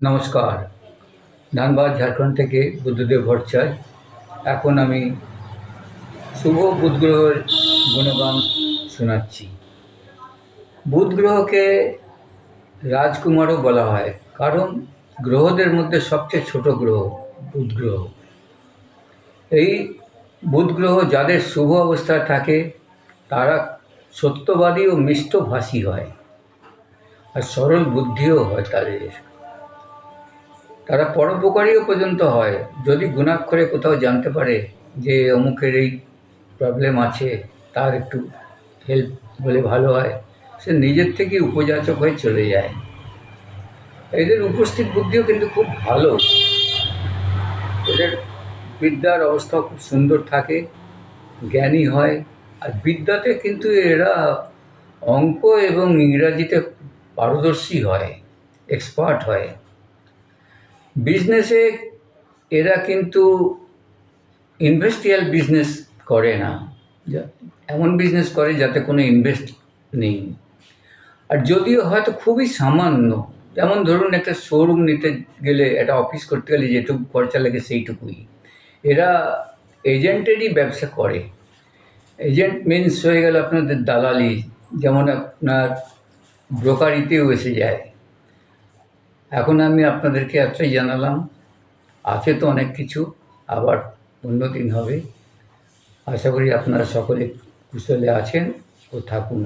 নমস্কার। ধানবাদ ঝাড়খণ্ড থেকে বুদ্ধদেব ভট্টাচার্য। এখন আমি শুভ বুধ গ্রহের গুণগান শোনাচ্ছি। বুধ গ্রহকে রাজকুমারও বলা হয়, কারণ গ্রহদের মধ্যে সবচেয়ে ছোট গ্রহ বুধ গ্রহ। এই বুধ গ্রহ যাদের শুভ অবস্থায় থাকে তারা সত্যবাদী ও মিষ্টভাষী হয়, আর সরল বুদ্ধিও হয় তাদের। তারা পরোপকারীও পর্যন্ত হয়। যদি গুণাক্ষরে কোথাও জানতে পারে যে অমুকের এই প্রবলেম আছে, তার একটু হেল্প হলে ভালো হয়, সে নিজের থেকেই উপযাচক হয়ে চলে যায়। এদের উপস্থিত বুদ্ধিও কিন্তু খুব ভালো। এদের বিদ্যার অবস্থা খুব সুন্দর থাকে, জ্ঞানী হয়। আর বিদ্যাতে কিন্তু এরা অঙ্ক এবং ইংরাজিতে পারদর্শী হয়, এক্সপার্ট হয়। বিজনেসে এরা কিন্তু ইনভেস্টিয়াল বিজনেস করে না, এমন বিজনেস করে যাতে কোনো ইনভেস্ট নেই। আর যদিও হয়তো খুবই সামান্য, যেমন ধরুন একটা শোরুম নিতে গেলে, একটা অফিস করতে গেলে যেটুকু খরচা লাগে সেইটুকুই। এরা এজেন্টেরই ব্যবসা করে। এজেন্ট মিন্স হয়ে গেল আপনাদের দালালি, যেমন আপনার ব্রোকারিতেও এসে যায়। এখন আমি আপনাদেরকে এতটাই জানালাম, আছে তো অনেক কিছু, আবার অন্য দিন হবে। আশা করি আপনারা সকলে কুশলে আছেন ও থাকুন।